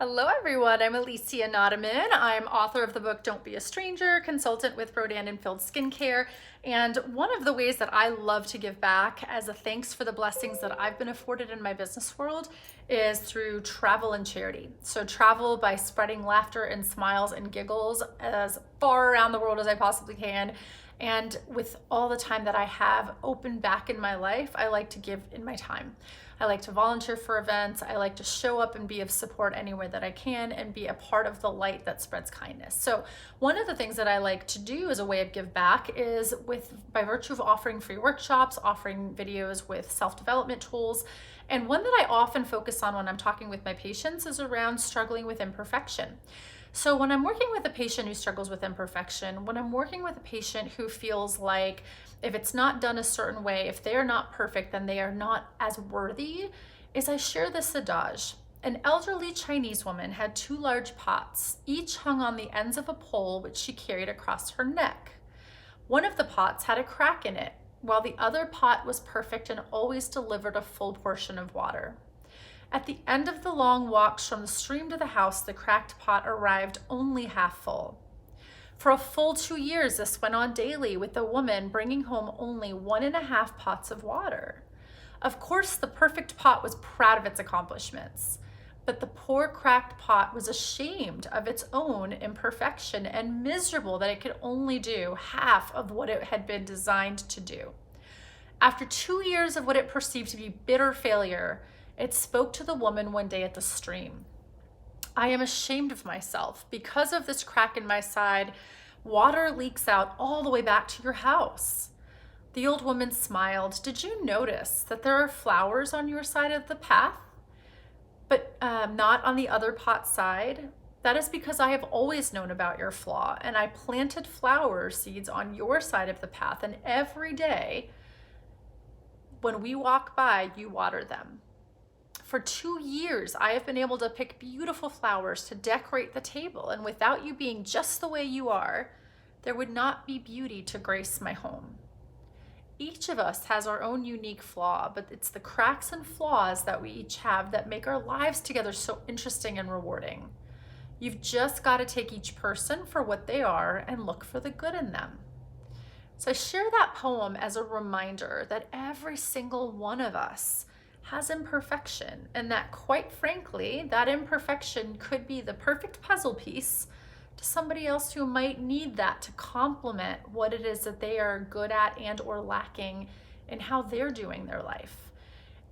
Hello everyone, I'm Alicia Nottaman. I'm author of the book Don't Be a Stranger, consultant with Rodan and Field Skincare, and one of the ways that I love to give back as a thanks for the blessings that I've been afforded in my business world is through travel and charity. So travel by spreading laughter and smiles and giggles as far around the world as I possibly can. And with all the time that I have open back in my life, I like to give in my time. I like to volunteer for events. I like to show up and be of support anywhere that I can and be a part of the light that spreads kindness. So one of the things that I like to do as a way of give back is by virtue of offering free workshops, offering videos with self-development tools. And one that I often focus on when I'm talking with my patients is around struggling with imperfection. So when I'm working with a patient who struggles with imperfection, when I'm working with a patient who feels like if it's not done a certain way, if they are not perfect, then they are not as worthy, is I share this adage. An elderly Chinese woman had two large pots, each hung on the ends of a pole which she carried across her neck. One of the pots had a crack in it, while the other pot was perfect and always delivered a full portion of water. At the end of the long walks from the stream to the house, the cracked pot arrived only half full. For a full 2 years, this went on daily, with the woman bringing home only 1.5 pots of water. Of course, the perfect pot was proud of its accomplishments, but the poor cracked pot was ashamed of its own imperfection and miserable that it could only do half of what it had been designed to do. After 2 years of what it perceived to be bitter failure, it spoke to the woman one day at the stream. I am ashamed of myself. Because of this crack in my side, water leaks out all the way back to your house. The old woman smiled. Did you notice that there are flowers on your side of the path, but not on the other pot side? That is because I have always known about your flaw, and I planted flower seeds on your side of the path, and every day when we walk by, you water them. For 2 years, I have been able to pick beautiful flowers to decorate the table, and without you being just the way you are, there would not be beauty to grace my home. Each of us has our own unique flaw, but it's the cracks and flaws that we each have that make our lives together so interesting and rewarding. You've just got to take each person for what they are and look for the good in them. So I share that poem as a reminder that every single one of us has imperfection, and that quite frankly, that imperfection could be the perfect puzzle piece to somebody else who might need that to complement what it is that they are good at and or lacking in how they're doing their life.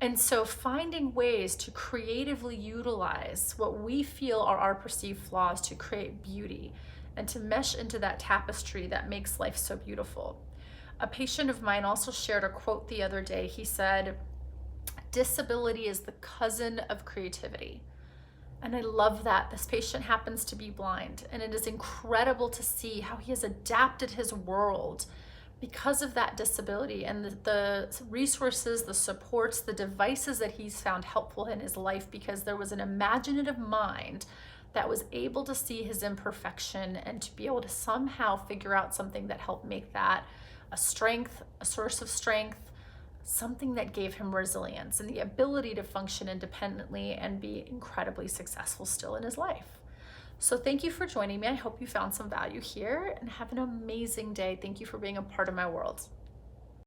And so finding ways to creatively utilize what we feel are our perceived flaws to create beauty and to mesh into that tapestry that makes life so beautiful. A patient of mine also shared a quote the other day. He said, "Disability is the cousin of creativity." And I love that. This patient happens to be blind, and it is incredible to see how he has adapted his world because of that disability and the resources, the supports, the devices that he's found helpful in his life, because there was an imaginative mind that was able to see his imperfection and to be able to somehow figure out something that helped make that a strength, a source of strength, something that gave him resilience and the ability to function independently and be incredibly successful still in his life. So thank you for joining me. I hope you found some value here, and have an amazing day. Thank you for being a part of my world.